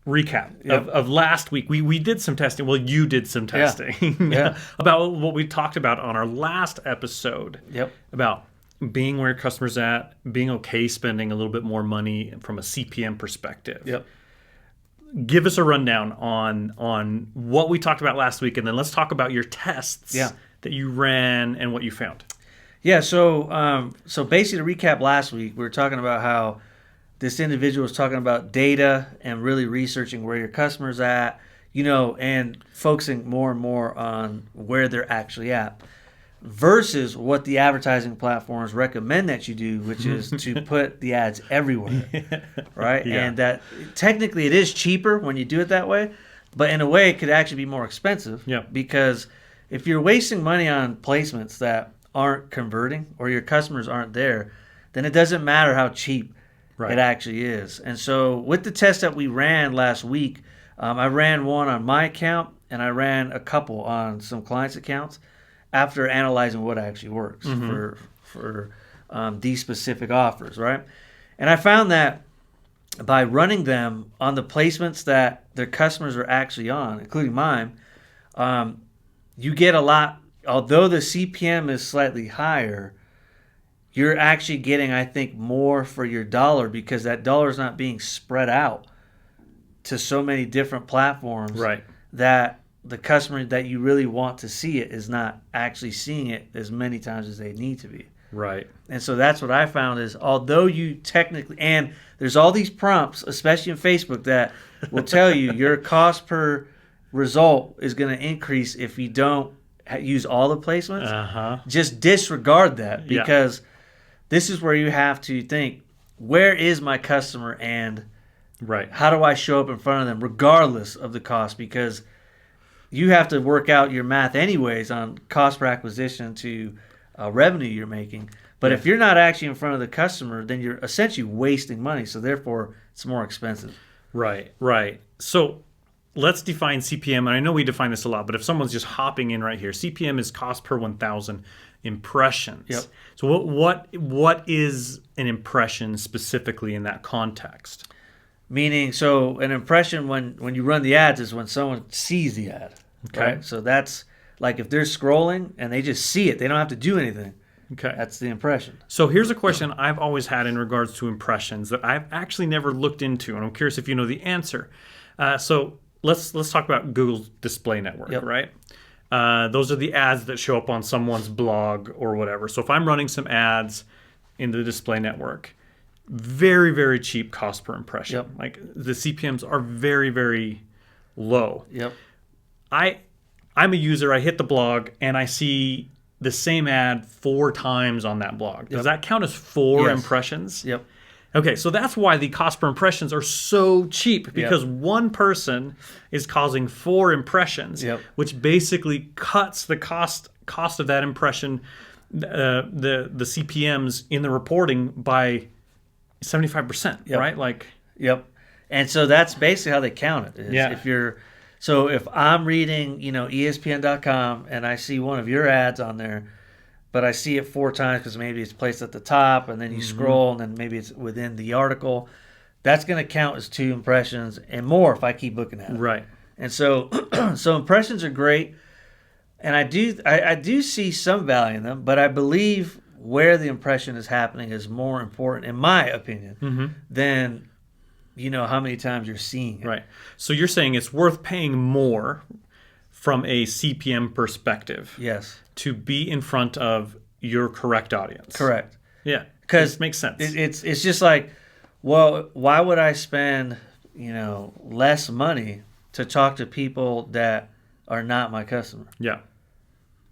recap Yep. of last week. We did some testing. Well, you did some testing Yeah. about what we talked about on our last episode. Yep. About being where customers at, being okay spending a little bit more money from a CPM perspective. Yep. Give us a rundown on what we talked about last week, and then let's talk about your tests that you ran and what you found. Yeah, so basically to recap last week, we were talking about how this individual was talking about data and really researching where your customer's at, and focusing more and more on where they're actually at versus what the advertising platforms recommend that you do, which is to put the ads everywhere, right? Yeah. And that technically it is cheaper when you do it that way, but in a way it could actually be more expensive because if you're wasting money on placements that aren't converting or your customers aren't there, then it doesn't matter how cheap it actually is. And so with the test that we ran last week, I ran one on my account and I ran a couple on some clients' accounts after analyzing what actually works for these specific offers, right? And I found that by running them on the placements that their customers are actually on, including mine, you get a lot. Although the CPM is slightly higher, you're actually getting, I think, more for your dollar because that dollar is not being spread out to so many different platforms that the customer that you really want to see it is not actually seeing it as many times as they need to be. Right. And so that's what I found is although you technically, and there's all these prompts, especially in Facebook, that will tell you your cost per result is going to increase if you don't use all the placements. Just disregard that because this is where you have to think, where is my customer and how do I show up in front of them regardless of the cost? Because you have to work out your math anyways on cost per acquisition to revenue you're making. But if you're not actually in front of the customer, then you're essentially wasting money. So therefore, it's more expensive. Right. So let's define CPM. And I know we define this a lot, but if someone's just hopping in right here, CPM is cost per 1,000 impressions. Yep. So what is an impression specifically in that context? Meaning, so an impression when you run the ads is when someone sees the ad. Okay. Right? So that's like if they're scrolling and they just see it, they don't have to do anything. Okay. That's the impression. So here's a question I've always had in regards to impressions that I've actually never looked into, and I'm curious if you know the answer. So let's talk about Google's display network, right? Those are the ads that show up on someone's blog or whatever. So if I'm running some ads in the display network, very, very cheap cost per impression. Like the CPMs are very, very low. I'm a user. I hit the blog and I see the same ad 4 times on that blog. Does that count as 4 impressions? Okay, so that's why the cost per impressions are so cheap because one person is causing 4 impressions, which basically cuts the cost of that impression, the CPMs in the reporting by 75%, right? And so that's basically how they count it. If I'm reading, ESPN.com and I see one of your ads on there, but I see it 4 times because maybe it's placed at the top and then you scroll and then maybe it's within the article, that's going to count as 2 impressions and more if I keep looking at it. Right. And so so impressions are great. And I do see some value in them, but I believe where the impression is happening is more important, in my opinion, than how many times you're seeing it. Right. So you're saying it's worth paying more from a CPM perspective. Yes. To be in front of your correct audience. Correct. Yeah. Because it makes sense. It's just like, well, why would I spend, less money to talk to people that are not my customer? Yeah.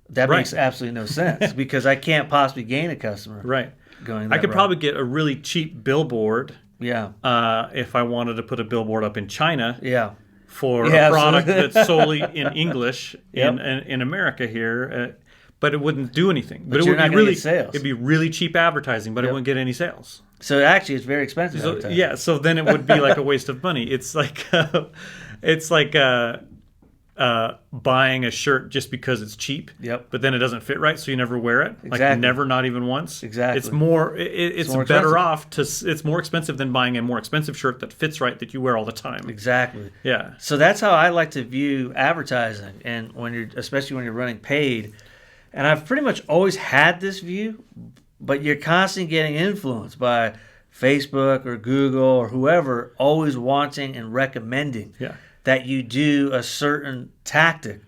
That makes absolutely no sense because I can't possibly gain a customer. Right. Going that I could route. probably get a really cheap billboard. Yeah. If I wanted to put a billboard up in China. Yeah. For a product that's solely in English in America here, but it wouldn't do anything. But it would be really sales. It'd be really cheap advertising, but it wouldn't get any sales. So actually, it's very expensive. So then it would be like a waste of money. It's like buying a shirt just because it's cheap. Yep. But then it doesn't fit right, so you never wear it. Exactly. Like never, not even once. Exactly. It's more. It's more better expensive. off to. It's more expensive than buying a more expensive shirt that fits right that you wear all the time. Exactly. Yeah. So that's how I like to view advertising, and especially when you're running paid. And I've pretty much always had this view, but you're constantly getting influenced by Facebook or Google or whoever, always wanting and recommending that you do a certain tactic,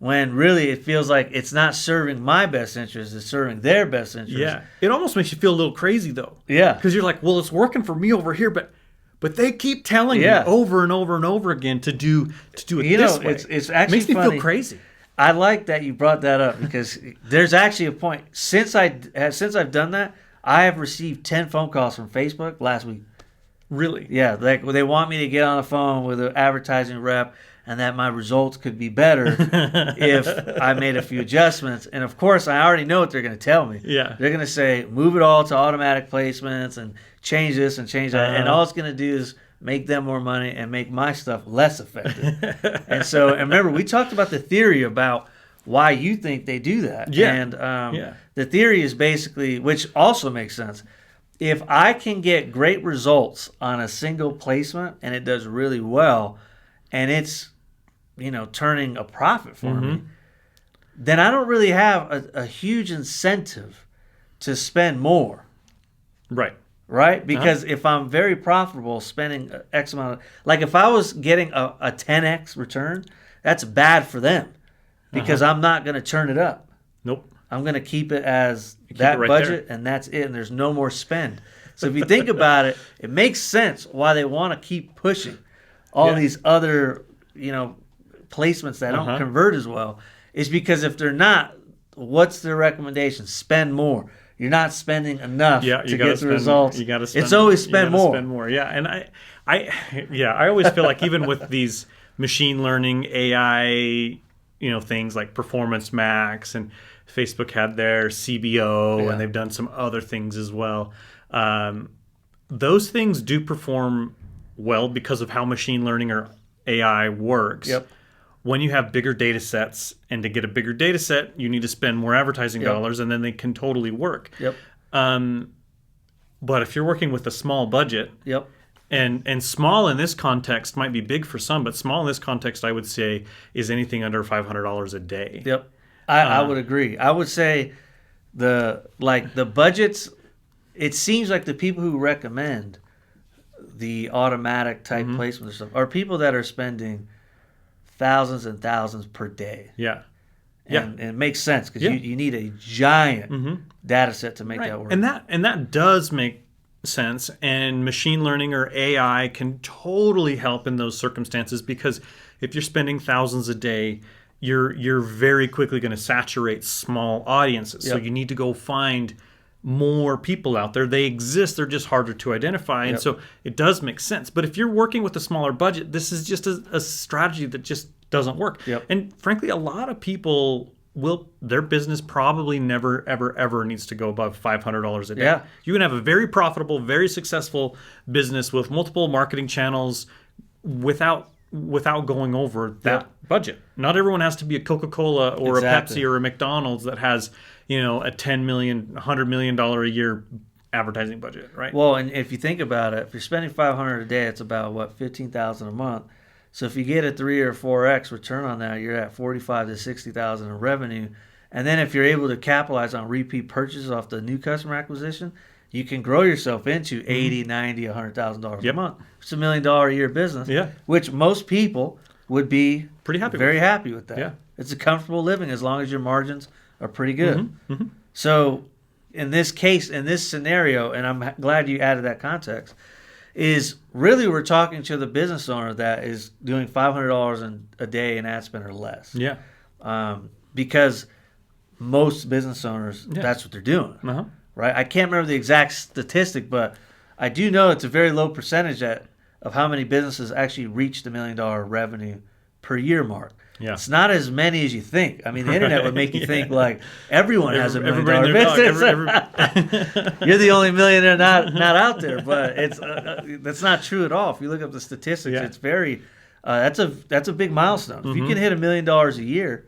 when really it feels like it's not serving my best interest, it's serving their best interest. Yeah. It almost makes you feel a little crazy though. Yeah. Because you're like, well, it's working for me over here, but they keep telling me over and over and over again to do it this way. It's actually makes me funny. feel crazy. I like that you brought that up, because there's actually a point. Since I've done that, I have received 10 phone calls from Facebook last week. Really? Yeah, like they want me to get on the phone with an advertising rep, and that my results could be better if I made a few adjustments. And of course, I already know what they're going to tell me. Yeah. They're going to say, move it all to automatic placements and change this and change that. And all it's going to do is make them more money and make my stuff less effective. And remember, we talked about the theory about why you think they do that. Yeah. And the theory is basically, which also makes sense, if I can get great results on a single placement and it does really well, and it's, turning a profit for me, then I don't really have a huge incentive to spend more. Right? Because if I'm very profitable spending X amount like if I was getting a 10X return, that's bad for them, because I'm not going to turn it up. Nope. I'm going to keep it as that right budget, there. and that's it, and there's no more spend. So if you think about it, it makes sense why they want to keep pushing all these other, placements that don't convert as well. Is because if they're not, what's their recommendation? Spend more. You're not spending enough to get the results. You got to spend. It's always spend more. Spend more. Yeah, and I always feel like even with these machine learning AI, things like Performance Max, and Facebook had their CBO, and they've done some other things as well. Those things do perform well because of how machine learning or AI works. Yep. When you have bigger data sets, and to get a bigger data set, you need to spend more advertising dollars, and then they can totally work. Yep. But if you're working with a small budget, and small in this context might be big for some, but small in this context, I would say, is anything under $500 a day. Yep. I would agree. I would say the budgets, it seems like the people who recommend the automatic type placements or stuff are people that are spending thousands and thousands per day. Yeah. And it makes sense, because you need a giant data set to make that work. And that does make sense, and machine learning or AI can totally help in those circumstances, because if you're spending thousands a day, you're very quickly going to saturate small audiences. So you need to go find more people out there. They exist, they're just harder to identify, and so it does make sense. But if you're working with a smaller budget, this is just a strategy that just doesn't work. And frankly, a lot of people their business probably never ever needs to go above $500 a day. You can have a very profitable, very successful business with multiple marketing channels without going over that budget. Not everyone has to be a Coca-Cola or a Pepsi or a McDonald's that has, a $10 million, $100 million a year advertising budget, right? Well, and if you think about it, if you're spending $500 a day, it's about $15,000 a month. So if you get a 3 or 4x return on that, you're at $45,000 to $60,000 in revenue. And then if you're able to capitalize on repeat purchases off the new customer acquisition, you can grow yourself into $80,000, $90,000, $100,000 a month. It's $1 million a year business, which most people would be very happy with that. Yeah. It's a comfortable living as long as your margins are pretty good. So in this case, in this scenario, and I'm glad you added that context, is really we're talking to the business owner that is doing $500 a day in ad spend or less. Because most business owners, that's what they're doing. Right? I can't remember the exact statistic, but I do know it's a very low percentage of how many businesses actually reach the $1 million revenue per year mark. It's not as many as you think. I mean, the internet would make you think like everyone has a $1 million business. You're the only millionaire not out there, but that's not true at all. If you look up the statistics, it's very That's a big milestone. If you can hit $1 million a year,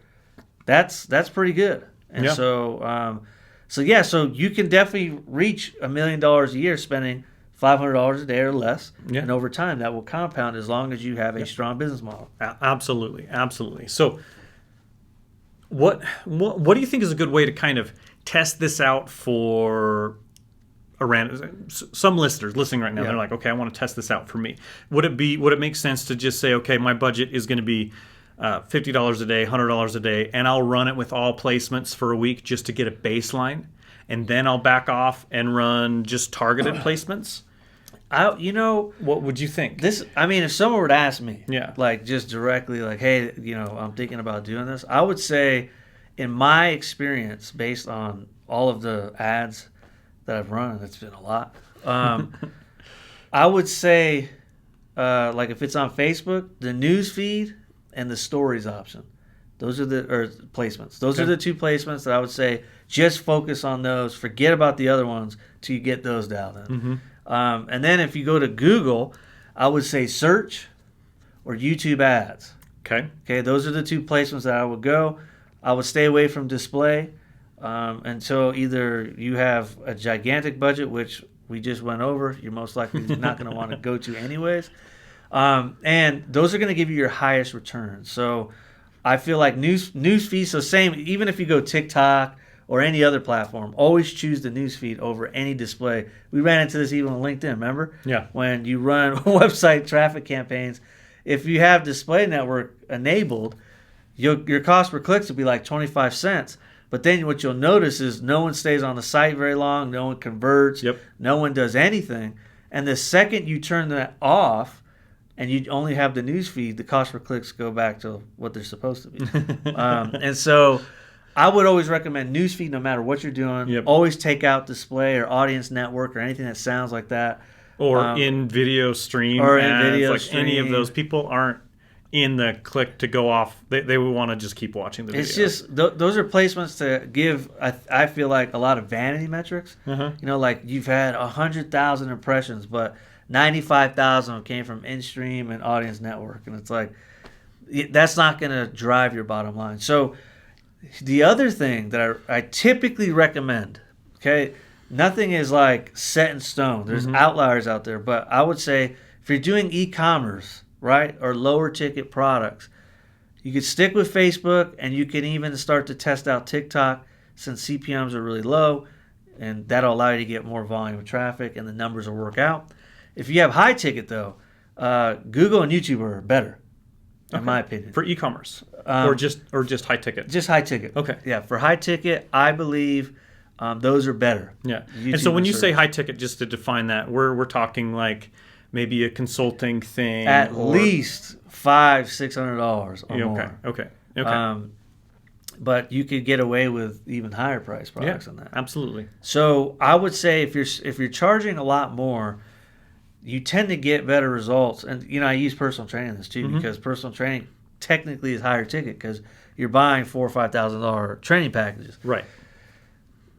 that's pretty good. And so you can definitely reach $1 million a year spending $500 a day or less, and over time that will compound as long as you have a strong business model. Absolutely. So, what do you think is a good way to kind of test this out for some listeners listening right now? They're like, okay, I want to test this out for me. Would it make sense to just say, okay, my budget is going to be $50 a day, $100 a day, and I'll run it with all placements for a week just to get a baseline, and then I'll back off and run just targeted placements? What would you think? If someone were to ask me, like just directly, like, hey, I'm thinking about doing this, I would say, in my experience, based on all of the ads that I've run, and it's been a lot, I would say, like if it's on Facebook, the news feed and the stories option, those are placements. Those are the two placements that I would say just focus on those. Forget about the other ones till you get those dialed in. And then if you go to Google, I would say search or YouTube ads. Okay, those are the two placements that I would go. I would stay away from display until either you have a gigantic budget, which we just went over, you're most likely not going to want to go to anyways. And those are going to give you your highest return. So I feel like news feed, so same, even if you go TikTok or any other platform, always choose the news feed over any display. We ran into this even on LinkedIn, remember? Yeah. When you run website traffic campaigns, if you have display network enabled, your cost per clicks will be like 25 cents. But then what you'll notice is no one stays on the site very long, no one converts, no one does anything. And the second you turn that off and you only have the news feed, the cost per clicks go back to what they're supposed to be. And so I would always recommend newsfeed no matter what you're doing. Always take out display or audience network or anything that sounds like that. Or in video stream or ads, in video like stream. Any of those people aren't in the click to go off. They would want to just keep watching the video. It's just those are placements to give. I feel like a lot of vanity metrics. Like you've had 100,000 impressions, but 95,000 came from in-stream and audience network, and it's like that's not going to drive your bottom line. So the other thing that I typically recommend, okay, nothing is like set in stone. There's outliers out there, but I would say if you're doing e-commerce, right, or lower ticket products, you could stick with Facebook, and you can even start to test out TikTok since CPMs are really low, and that'll allow you to get more volume of traffic, and the numbers will work out. If you have high ticket though, Google and YouTube are better, in my opinion, for e-commerce, or just high ticket. Just high ticket. Okay. Yeah, for high ticket, I believe those are better. Yeah. YouTube and so when you search. say high ticket, just to define that, we're talking like maybe a consulting thing, at least $500-$600 or more. Okay. But you could get away with even higher price products than that. Absolutely. So I would say if you're charging a lot more, you tend to get better results. And I use personal training in this too, because personal training technically is higher ticket because you're buying $4,000 or $5,000 training packages. Right.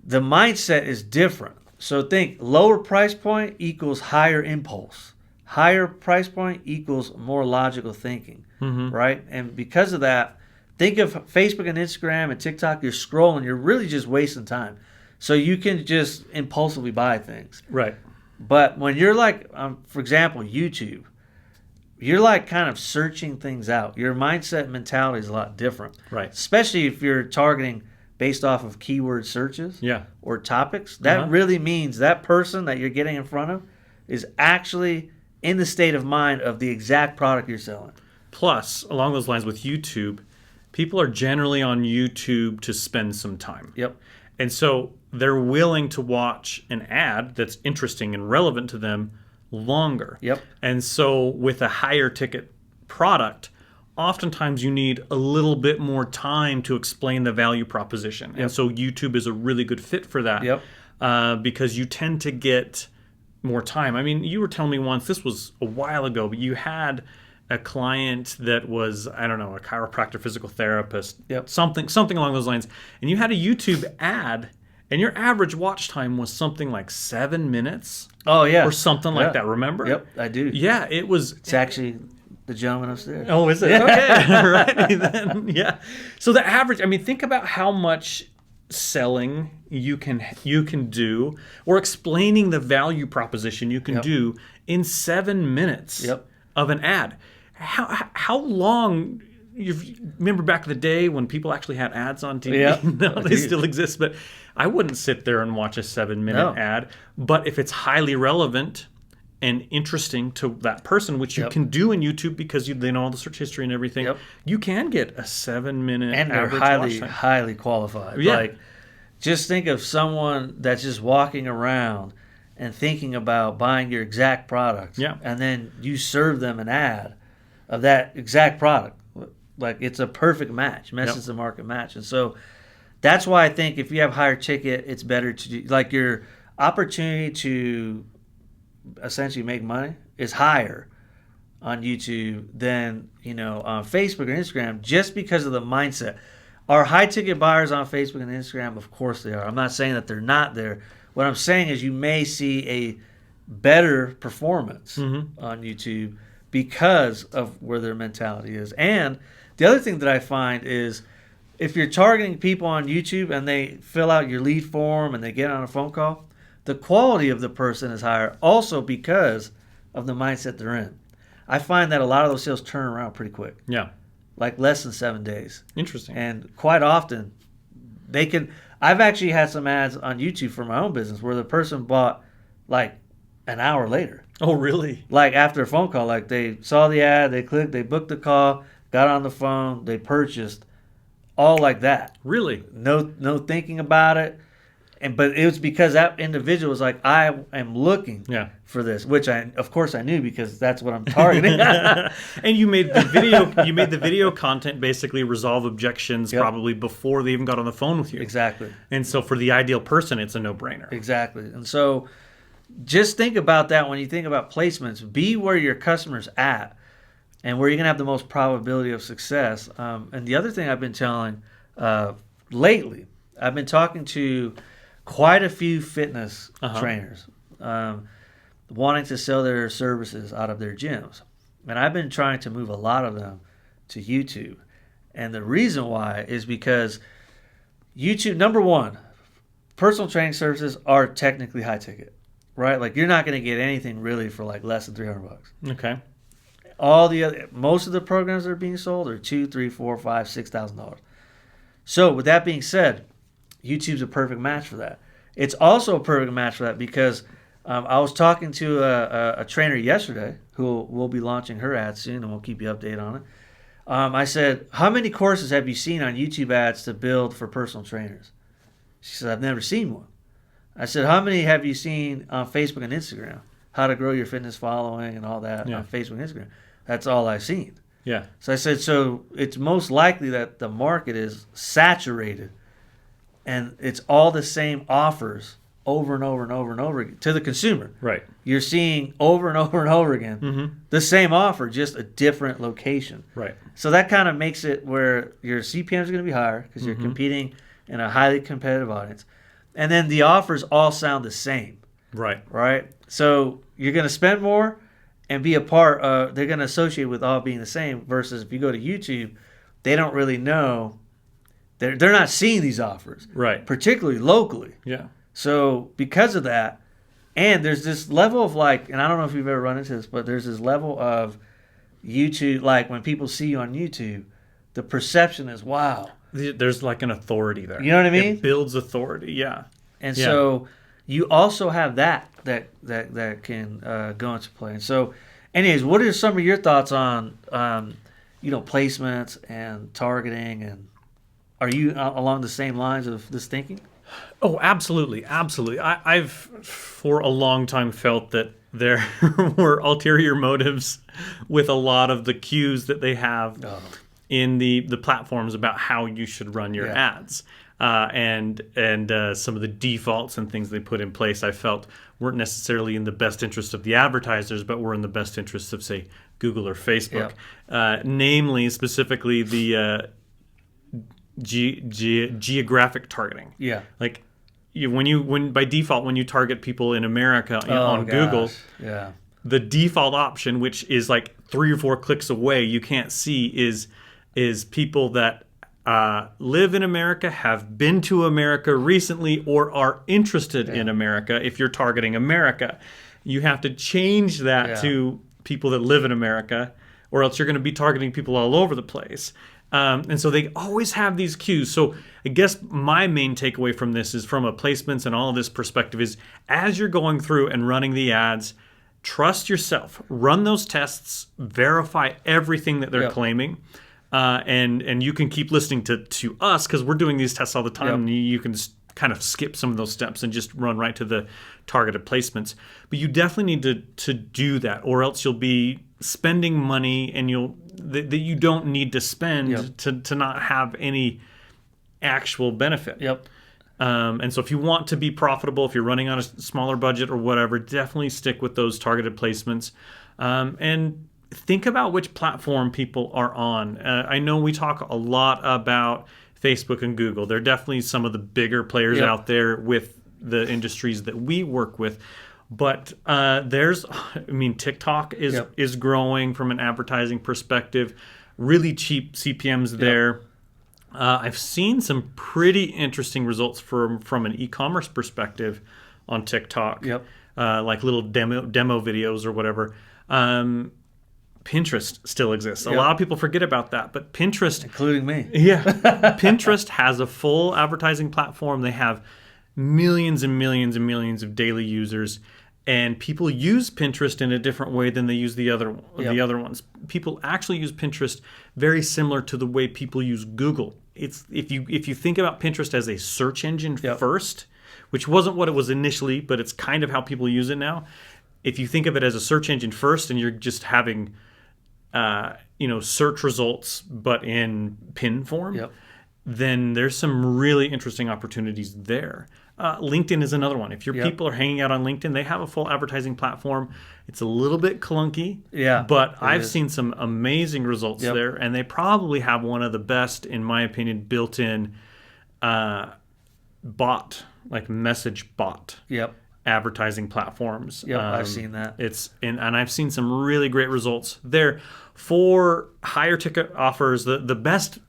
The mindset is different. So think lower price point equals higher impulse. Higher price point equals more logical thinking, right? And because of that, think of Facebook and Instagram and TikTok, you're scrolling, you're really just wasting time. So you can just impulsively buy things. Right. But when you're like, for example, YouTube, you're like kind of searching things out. Your mindset and mentality is a lot different. Right. Especially if you're targeting based off of keyword searches or topics. That really means that person that you're getting in front of is actually in the state of mind of the exact product you're selling. Plus, along those lines with YouTube, people are generally on YouTube to spend some time. Yep. And so they're willing to watch an ad that's interesting and relevant to them longer. Yep. And so with a higher ticket product, oftentimes you need a little bit more time to explain the value proposition. Yep. And so YouTube is a really good fit for that. Yep. Because you tend to get more time. I mean, you were telling me once, this was a while ago, but you had a client that was, I don't know, a chiropractor, physical therapist, something along those lines. And you had a YouTube ad, and your average watch time was something like 7 minutes. Oh, yeah. Or something like that, remember? Yep, I do. Yeah, it was. It's actually the gentleman upstairs. Oh, is it? Yeah. Okay. Right. Then, yeah. So the average, I mean, think about how much selling you can do, or explaining the value proposition you can do in 7 minutes of an ad. How long? You remember back in the day when people actually had ads on TV? Yeah. No, they still exist, but I wouldn't sit there and watch a 7-minute ad. But if it's highly relevant and interesting to that person, which you can do in YouTube because they know all the search history and everything, you can get a 7-minute and they're highly qualified. Yeah. Like, just think of someone that's just walking around and thinking about buying your exact product, and then you serve them an ad of that exact product. Like, it's a perfect match, message to market match. And so that's why I think if you have higher ticket, it's better to do, like, your opportunity to essentially make money is higher on YouTube than, on Facebook or Instagram, just because of the mindset. Are high ticket buyers on Facebook and Instagram? Of course they are. I'm not saying that they're not there. What I'm saying is you may see a better performance on YouTube because of where their mentality is. And the other thing that I find is if you're targeting people on YouTube and they fill out your lead form and they get on a phone call, the quality of the person is higher also because of the mindset they're in. I find that a lot of those sales turn around pretty quick. Yeah. Like less than 7 days. Interesting. And quite often they can. I've actually had some ads on YouTube for my own business where the person bought like an hour later. Oh, really? Like after a phone call, like they saw the ad, they clicked, they booked the call, got on the phone, they purchased, all like that. Really? No thinking about it. But it was because that individual was like, I am looking for this, which of course I knew because that's what I'm targeting. And you made the video content basically resolve objections probably before they even got on the phone with you. Exactly. And so for the ideal person, it's a no-brainer. Exactly. And so just think about that when you think about placements. Be where your customer's at and where you're going to have the most probability of success. And the other thing I've been telling lately, I've been talking to quite a few fitness trainers wanting to sell their services out of their gyms. And I've been trying to move a lot of them to YouTube. And the reason why is because YouTube, number one, personal training services are technically high ticket, right? Like you're not going to get anything really for like less than $300. Okay. Most of the programs that are being sold are $2,000, $3,000, $4,000, $5,000, $6,000. So with that being said, YouTube's a perfect match for that. It's also a perfect match for that because I was talking to a trainer yesterday who will be launching her ads soon, and we'll keep you updated on it. I said, how many courses have you seen on YouTube ads to build for personal trainers? She said, I've never seen one. I said, how many have you seen on Facebook and Instagram? How to grow your fitness following and all that on Facebook and Instagram. That's all I've seen. Yeah. So I said, so it's most likely that the market is saturated and it's all the same offers over and over and over and over again to the consumer. Right. You're seeing over and over and over again the same offer, just a different location. Right. So that kind of makes it where your CPMs are going to be higher because you're competing in a highly competitive audience. And then the offers all sound the same. Right. Right? So you're going to spend more and be a part of, they're going to associate with all being the same versus if you go to YouTube, they don't really know. They're not seeing these offers. Right. Particularly locally. Yeah. So because of that, and there's this level of like, and I don't know if you've ever run into this, but there's this level of YouTube, like when people see you on YouTube, the perception is, wow. There's like an authority there. You know what I mean? It builds authority, yeah. And so you also have that can go into play. And so, anyways, what are some of your thoughts on, placements and targeting, and are you along the same lines of this thinking? Oh, absolutely, absolutely. I've for a long time felt that there were ulterior motives with a lot of the cues that they have in the platforms about how you should run your ads, and some of the defaults and things they put in place. I felt weren't necessarily in the best interest of the advertisers, but were in the best interest of, say, Google or Facebook, namely specifically the geographic targeting. Yeah. Like when by default when you target people in America on Google, the default option, which is like 3 or 4 clicks away, you can't see is people that live in America, have been to America recently, or are interested in America. If you're targeting America, you have to change that to people that live in America, or else you're going to be targeting people all over the place. And so they always have these cues. So I guess my main takeaway from this is, from a placements and all of this perspective, is as you're going through and running the ads, trust yourself. Run those tests. Verify everything that they're claiming. And you can keep listening to us, because we're doing these tests all the time. And you can kind of skip some of those steps and just run right to the targeted placements. But you definitely need to do that, or else you'll be spending money and that you don't need to spend to not have any actual benefit. And so if you want to be profitable, if you're running on a smaller budget or whatever, definitely stick with those targeted placements. And think about which platform people are on. I know we talk a lot about Facebook and Google. They're definitely some of the bigger players out there with the industries that we work with. But TikTok is growing from an advertising perspective. Really cheap CPMs there. I've seen some pretty interesting results from an e-commerce perspective on TikTok. Like little demo videos or whatever. Pinterest still exists. A lot of people forget about that, but Pinterest, including me, Pinterest has a full advertising platform. They have millions and millions and millions of daily users, and people use Pinterest in a different way than they use the other ones. People actually use Pinterest very similar to the way people use Google. It's if you think about Pinterest as a search engine first, which wasn't what it was initially, but it's kind of how people use it now. If you think of it as a search engine first, and you're just having search results, but in pin form, then there's some really interesting opportunities there. LinkedIn is another one. If your people are hanging out on LinkedIn, they have a full advertising platform. It's a little bit clunky, but I've seen some amazing results there, and they probably have one of the best, in my opinion, built-in message bot advertising platforms. I've seen that. And I've seen some really great results there for higher ticket offers. The best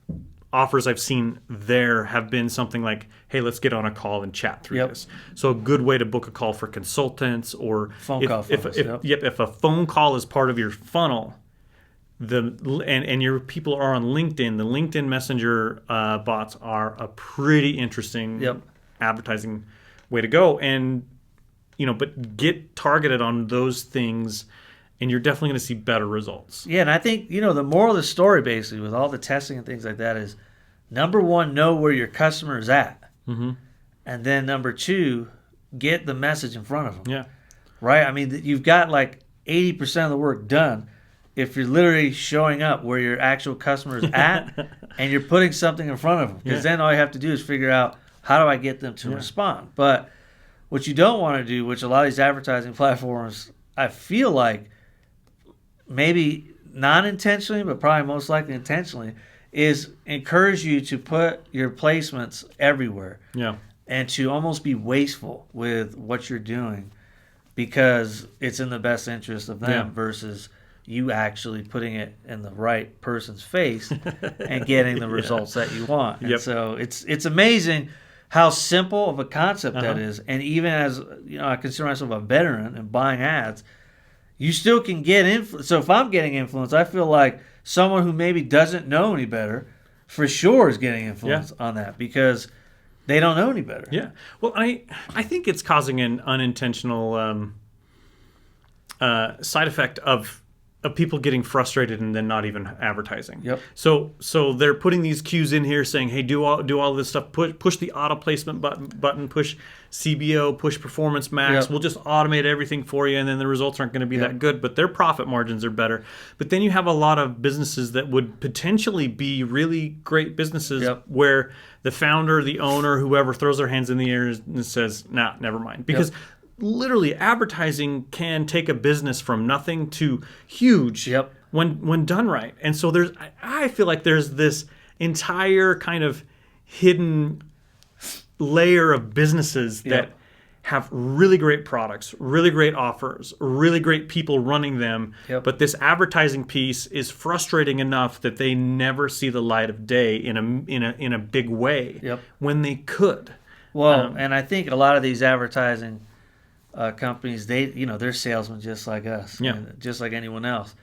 offers I've seen there have been something like, hey, let's get on a call and chat through this. So a good way to book a call for consultants, or if a phone call is part of your funnel, and your people are on LinkedIn, the LinkedIn Messenger bots are a pretty interesting advertising way to go. And but get targeted on those things, and you're definitely going to see better results. And I think, the moral of the story, basically, with all the testing and things like that, is, number one, know where your customer is at. And then number two, get the message in front of them. Right? I mean, you've got like 80% of the work done if you're literally showing up where your actual customer is at and you're putting something in front of them. Because then all you have to do is figure out, how do I get them to respond? But what you don't want to do, which a lot of these advertising platforms, I feel like, maybe not intentionally, but probably most likely intentionally, is encourage you to put your placements everywhere. And to almost be wasteful with what you're doing, because it's in the best interest of them versus you actually putting it in the right person's face and getting the results that you want. And so it's amazing how simple of a concept that is. And even as I consider myself a veteran in buying ads, you still can get influence. So if I'm getting influence, I feel like someone who maybe doesn't know any better for sure is getting influence on that, because they don't know any better. Well, I think it's causing an unintentional side effect of people getting frustrated and then not even advertising. So they're putting these cues in here saying, hey, do all this stuff, push the auto placement button, push CBO, push Performance Max. We'll just automate everything for you, and then the results aren't going to be that good, but their profit margins are better. But then you have a lot of businesses that would potentially be really great businesses where the founder, the owner, whoever throws their hands in the air and says, nah, never mind. Because literally, advertising can take a business from nothing to huge when done right. And so I feel like there's this entire kind of hidden layer of businesses that have really great products, really great offers, really great people running them. Yep. But this advertising piece is frustrating enough that they never see the light of day in a big way. Yep. When they could. Well, and I think a lot of these advertising companies, they're salesmen just like us, just like anyone else.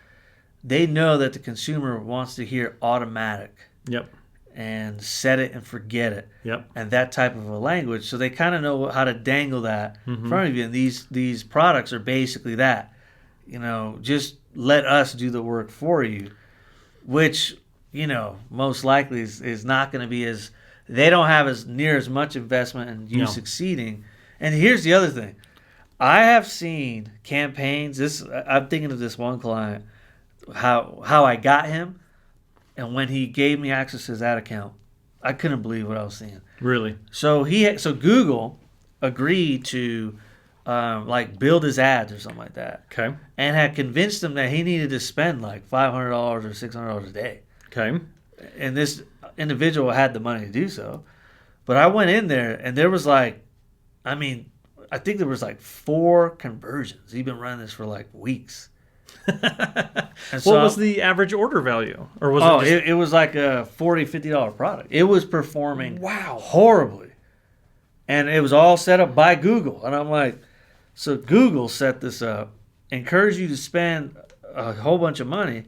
They know that the consumer wants to hear automatic. Yep. And set it and forget it. Yep. And that type of a language. So they kind of know how to dangle that in front of you. And these products are basically that. Just let us do the work for you, which, most likely is not going to be they don't have as near as much investment in you succeeding. And here's the other thing. I have seen campaigns. I'm thinking of this one client, how I got him. And when he gave me access to his ad account, I couldn't believe what I was seeing. Really? So Google agreed to build his ads or something like that. Okay. And had convinced him that he needed to spend like $500 or $600 a day. Okay. And this individual had the money to do so. But I went in there and there was I think there was 4 conversions. He'd been running this for weeks. What was the average order value? Or was it was like a $40, $50 product. It was performing horribly. And it was all set up by Google. And I'm like, so Google set this up, encouraged you to spend a whole bunch of money,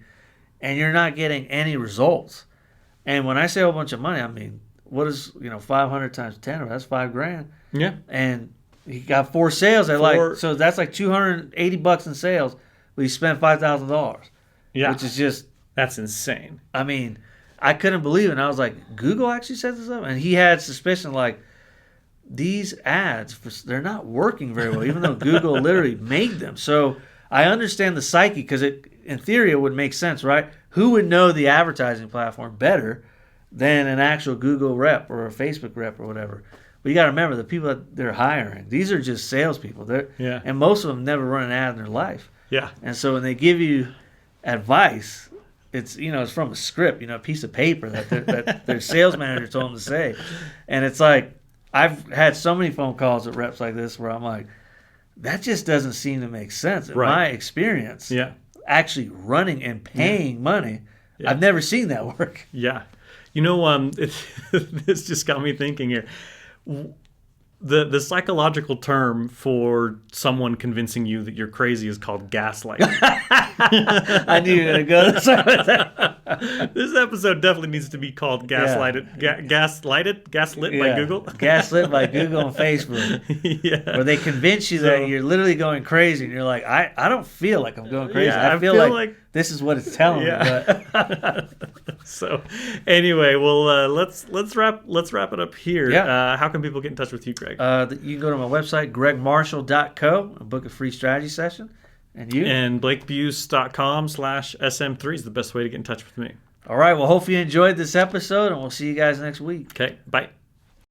and you're not getting any results. And when I say a whole bunch of money, I mean, what is 500 times 10? That's $5,000. Yeah. And he got 4 sales so that's like $280 in sales. But he spent $5,000. Yeah. Which is that's insane. I mean, I couldn't believe it. And I was like, Google actually set this up? And he had suspicion these ads, they're not working very well, even though Google literally made them. So I understand the psyche because in theory it would make sense, right? Who would know the advertising platform better than an actual Google rep or a Facebook rep or whatever? But you got to remember, the people that they're hiring, these are just salespeople. And most of them never run an ad in their life. Yeah. And so when they give you advice, it's it's from a script, a piece of paper that their sales manager told them to say. And it's I've had so many phone calls with reps like this where I'm like, that just doesn't seem to make sense. In my experience, actually running and paying money, I've never seen that work. Yeah. This just got me thinking here. The psychological term for someone convincing you that you're crazy is called gaslighting. I knew you were going to go this way. This episode definitely needs to be called Gaslighted. Gaslit by Google. Gaslit by Google and Facebook. Yeah. Where they convince you that you're literally going crazy, and you're like, I don't feel like I'm going crazy. Yeah, I feel like this is what it's telling me. But So, anyway, well, let's wrap it up here. Yeah. How can people get in touch with you, Greg? You can go to my website, gregmarshall.co, and book a free strategy session. And you? And blakebuse.com/SM3 is the best way to get in touch with me. All right. Well, hopefully you enjoyed this episode, and we'll see you guys next week. Okay. Bye.